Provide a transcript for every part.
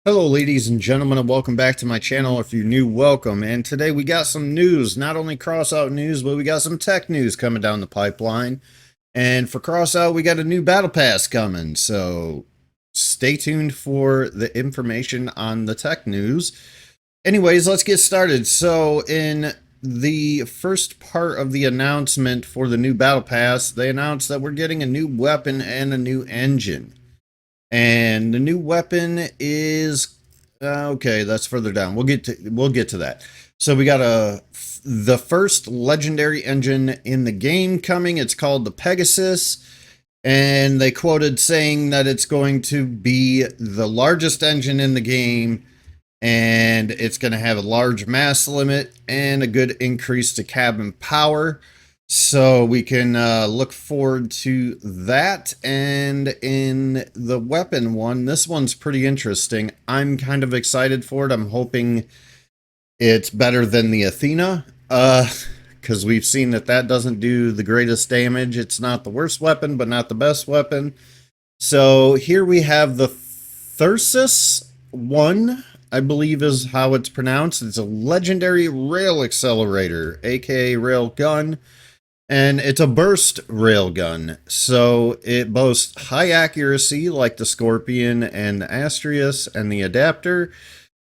Hello ladies and gentlemen, and welcome back to my channel. If you're new, welcome. And today we got some news, not only Crossout news, but we got some tech news coming down the pipeline. And for Crossout, we got a new battle pass coming, so stay tuned for the information on the tech news. Anyways, let's get started. So in the first part of the announcement for the new battle pass, they announced that we're getting a new weapon and a new engine. And the new weapon is okay. That's further down. We'll get to that. So we got the first legendary engine in the game coming. It's called the Pegasus, and they quoted saying that it's going to be the largest engine in the game, and it's going to have a large mass limit and a good increase to cabin power. So we can look forward to that. And in the weapon one, this one's pretty interesting. I'm kind of excited for it. I'm hoping it's better than the Athena, because we've seen that doesn't do the greatest damage. It's not the worst weapon, but not the best weapon. So here we have the Thyrsus 1, I believe is how it's pronounced. It's a legendary rail accelerator, aka rail gun. And it's a burst railgun, so it boasts high accuracy like the Scorpion and the Astrius and the Adapter,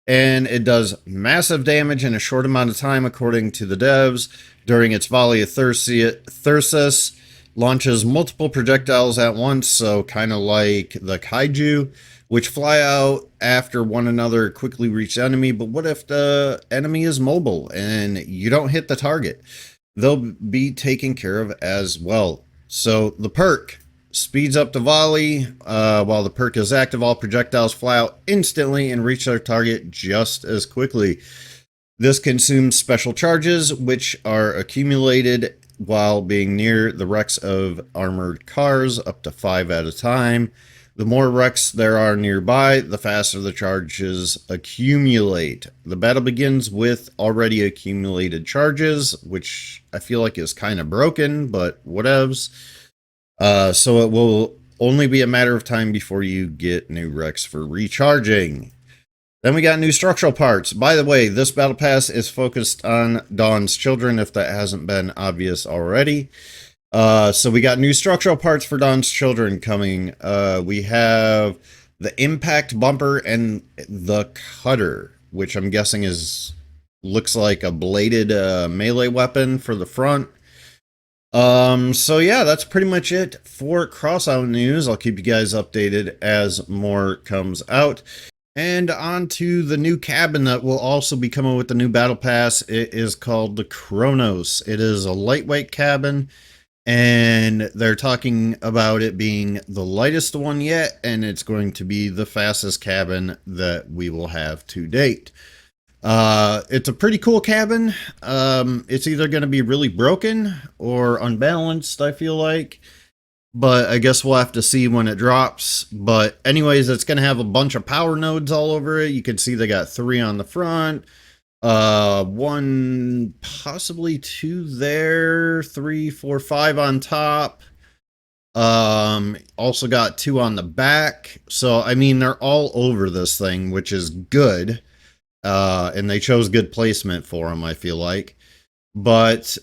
and it does massive damage in a short amount of time according to the devs. During its volley of Thyrsus launches multiple projectiles at once, so kind of like the Kaiju, which fly out after one another quickly reach the enemy. But what if the enemy is mobile and you don't hit the target? They'll be taken care of as well. So the perk speeds up the volley. While the perk is active, all projectiles fly out instantly and reach their target just as quickly. This consumes special charges, which are accumulated while being near the wrecks of armored cars, up to 5 at a time. The more wrecks there are nearby, the faster the charges accumulate. The battle begins with already accumulated charges, which I feel like is kind of broken, but whatevs. So it will only be a matter of time before you get new wrecks for recharging. Then we got new structural parts. By the way, this battle pass is focused on Dawn's children, if that hasn't been obvious already. So we got new structural parts for Dawn's children coming. We have the impact bumper and the cutter, which I'm guessing looks like a bladed melee weapon for the front. So yeah, that's pretty much it for Crossout news. I'll keep you guys updated as more comes out. And on to the new cabin that will also be coming with the new battle pass. It is called the Kronos. It is a lightweight cabin, and they're talking about it being the lightest one yet, and it's going to be the fastest cabin that we will have to date. It's a pretty cool cabin. It's either going to be really broken or unbalanced, I feel like, but I guess we'll have to see when it drops. But anyways, it's going to have a bunch of power nodes all over it. You can see they got 3 on the front, 1, possibly 2 there, 3, 4, 5 on top. Also got 2 on the back. So I mean, they're all over this thing, which is good. And they chose good placement for them, I feel like. But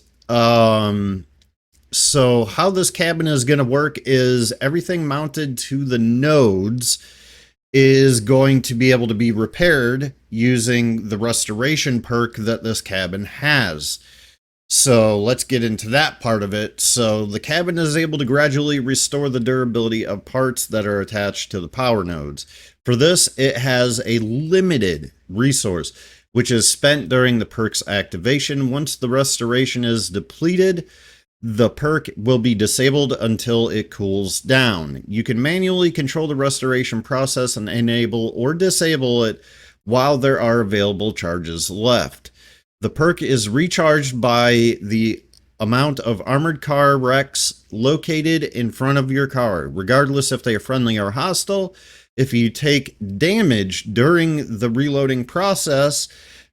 so how this cabin is going to work is everything mounted to the nodes is going to be able to be repaired using the restoration perk that this cabin has. So let's get into that part of it. So the cabin is able to gradually restore the durability of parts that are attached to the power nodes. For this, it has a limited resource, which is spent during the perk's activation. Once the restoration is depleted, the perk will be disabled until it cools down. You can manually control the restoration process and enable or disable it while there are available charges left. The perk is recharged by the amount of armored car wrecks located in front of your car, regardless if they are friendly or hostile. If you take damage during the reloading process,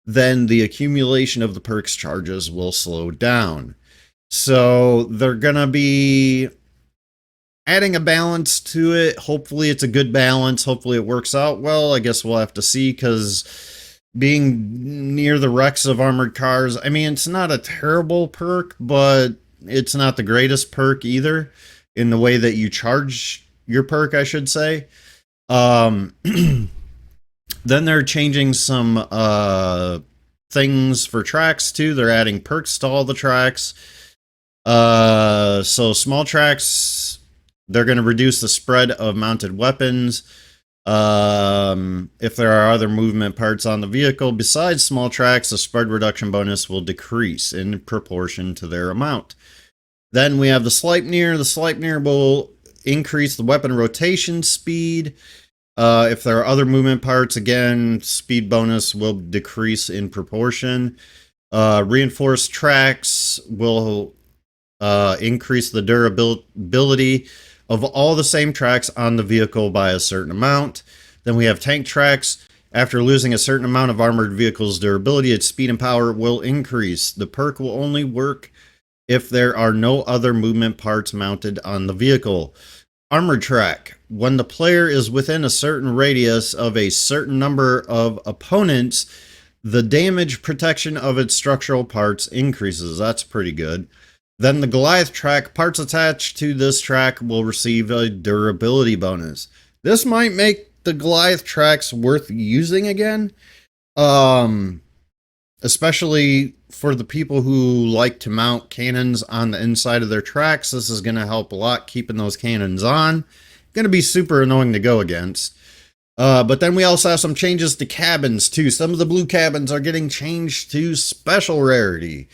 then the accumulation of the perk's charges will slow down. So they're going to be adding a balance to it. Hopefully it's a good balance. Hopefully it works out well. I guess we'll have to see, because being near the wrecks of armored cars, I mean, it's not a terrible perk, but it's not the greatest perk either in the way that you charge your perk, I should say. Then they're changing some things for tracks too. They're adding perks to all the tracks. So small tracks, they're going to reduce the spread of mounted weapons. If there are other movement parts on the vehicle besides small tracks, the spread reduction bonus will decrease in proportion to their amount. Then we have the Sleipnir. The Sleipnir will increase the weapon rotation speed. If there are other movement parts, again, speed bonus will decrease in proportion. Reinforced tracks will increase the durability of all the same tracks on the vehicle by a certain amount. Then we have tank tracks. After losing a certain amount of armored vehicle's durability, its speed and power will increase. The perk will only work if there are no other movement parts mounted on the vehicle. Armored track. When the player is within a certain radius of a certain number of opponents, the damage protection of its structural parts increases. That's pretty good. Then the Goliath track, parts attached to this track will receive a durability bonus. This might make the Goliath tracks worth using again. Especially for the people who like to mount cannons on the inside of their tracks. This is going to help a lot keeping those cannons on. Going to be super annoying to go against. But then we also have some changes to cabins too. Some of the blue cabins are getting changed to special rarity.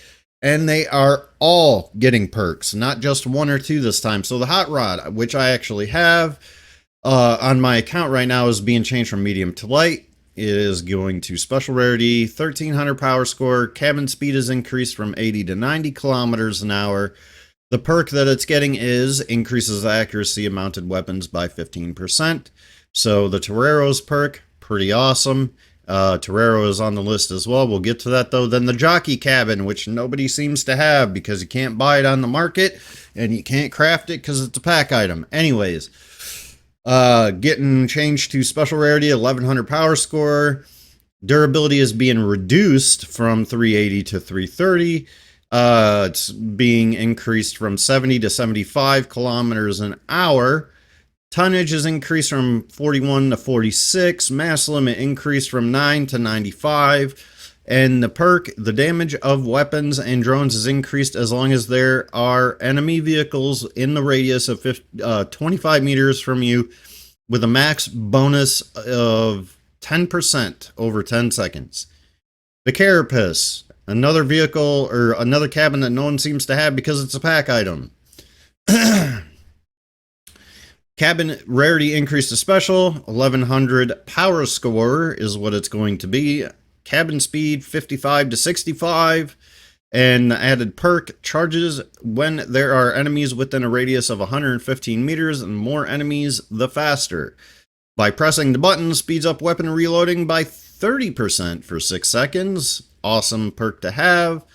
And they are all getting perks, not just one or two this time. So the Hot Rod, which I actually have on my account right now, is being changed from medium to light. It is going to special rarity, 1300 power score. Cabin speed is increased from 80 to 90 kilometers an hour. The perk that it's getting is increases the accuracy of mounted weapons by 15%. So the Torero's perk, pretty awesome. Torero is on the list as well. We'll get to that though. Then the Jockey Cabin, which nobody seems to have because you can't buy it on the market and you can't craft it because it's a pack item. Anyways, getting changed to special rarity, 1100 power score. Durability is being reduced from 380 to 330. It's being increased from 70 to 75 kilometers an hour. Tonnage is increased from 41 to 46. Mass limit increased from 9 to 95. And the perk, the damage of weapons and drones is increased as long as there are enemy vehicles in the radius of 25 meters from you, with a max bonus of 10% over 10 seconds. The Carapace, another vehicle or another cabin that no one seems to have because it's a pack item. Cabin rarity increased to special, 1100 power score is what it's going to be. Cabin speed 55 to 65, and the added perk charges when there are enemies within a radius of 115 meters, and more enemies the faster. By pressing the button, speeds up weapon reloading by 30% for 6 seconds. Awesome perk to have.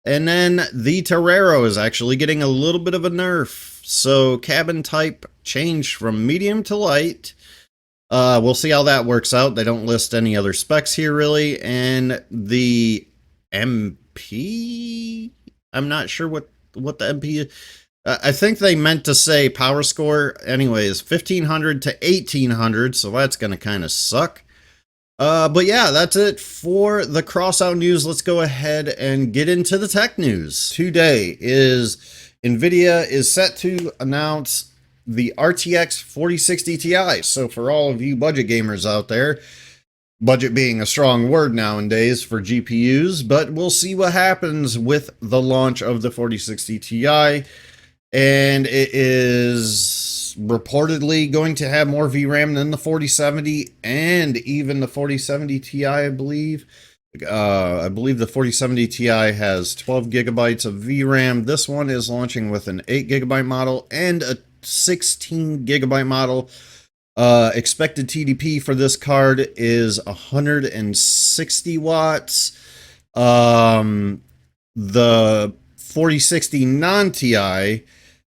And then the Torero is actually getting a little bit of a nerf. So cabin type changed from medium to light. We'll see how that works out. They don't list any other specs here really. And the MP, I'm not sure what the MP is. I think they meant to say power score. Anyways, 1500 to 1800. So that's going to kind of suck. But yeah, that's it for the Crossout news. Let's go ahead and get into the tech news. Today is Nvidia is set to announce the RTX 4060 Ti. So for all of you budget gamers out there, budget being a strong word nowadays for GPUs, but we'll see what happens with the launch of the 4060 Ti. And it is reportedly going to have more VRAM than the 4070 and even the 4070 Ti, I believe. I believe the 4070 Ti has 12 gigabytes of VRAM. This one is launching with an 8 gigabyte model and a 16 gigabyte model. Expected TDP for this card is 160 watts. The 4060 non-Ti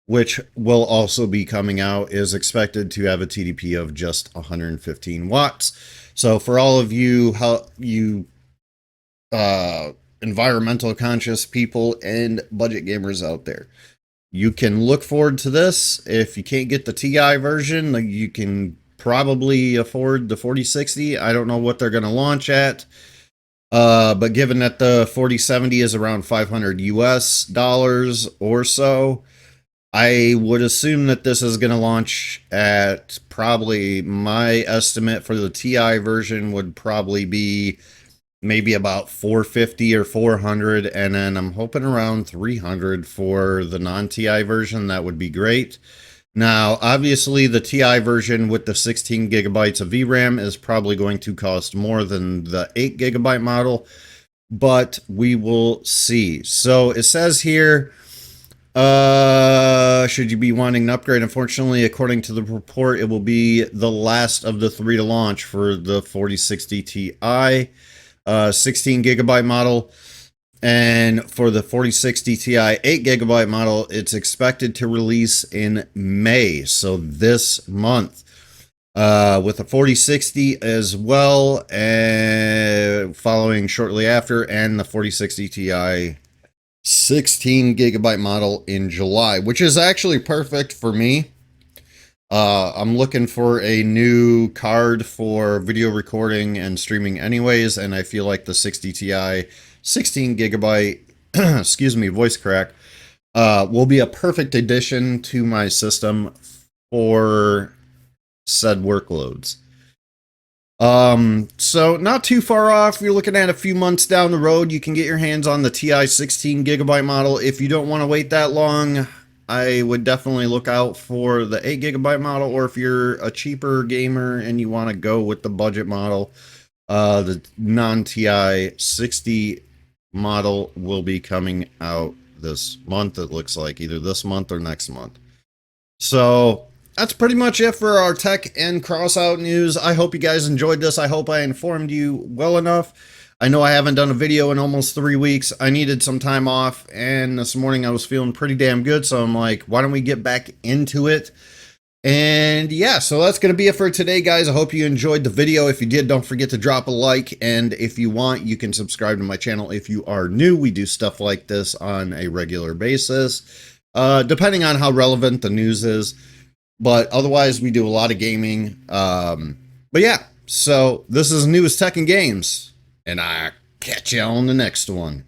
which will also be coming out, is expected to have a TDP of just 115 watts. So for all of you, uh, environmental conscious people and budget gamers out there, you can look forward to this. If you can't get the TI version, you can probably afford the 4060. I don't know what they're going to launch at. But given that the 4070 is around 500 US dollars or so, I would assume that this is going to launch at, probably, my estimate for the TI version would probably be maybe about 450 or 400, and then I'm hoping around 300 for the non-TI version. That would be great. Now, obviously, the TI version with the 16 gigabytes of VRAM is probably going to cost more than the 8 gigabyte model, but we will see. So it says here, should you be wanting an upgrade? Unfortunately, according to the report, it will be the last of the 3 to launch for the 4060 Ti, 16 gigabyte model. And for the 4060 Ti 8 gigabyte model, it's expected to release in May, so this month. With the 4060 as well, following shortly after, and the 4060 Ti 16 gigabyte model in July, which is actually perfect for me. I'm looking for a new card for video recording and streaming anyways, and I feel like the 60 Ti 16 gigabyte, excuse me, voice crack, will be a perfect addition to my system for said workloads. So not too far off. You're looking at a few months down the road, you can get your hands on the Ti 16 gigabyte model. If you don't want to wait that long, I would definitely look out for the 8 gigabyte model, or if you're a cheaper gamer and you want to go with the budget model, the non-TI 60 model will be coming out this month. It looks like either this month or next month. So that's pretty much it for our tech and crossout news. I hope you guys enjoyed this. I hope I informed you well enough. I know I haven't done a video in almost 3 weeks. I needed some time off, and this morning I was feeling pretty damn good, so I'm like, why don't we get back into it? And yeah, so that's going to be it for today, guys. I hope you enjoyed the video. If you did, don't forget to drop a like, and if you want, you can subscribe to my channel if you are new. We do stuff like this on a regular basis, depending on how relevant the news is. But otherwise, we do a lot of gaming. But yeah, so this is News Tech and Games, and I catch you on the next one.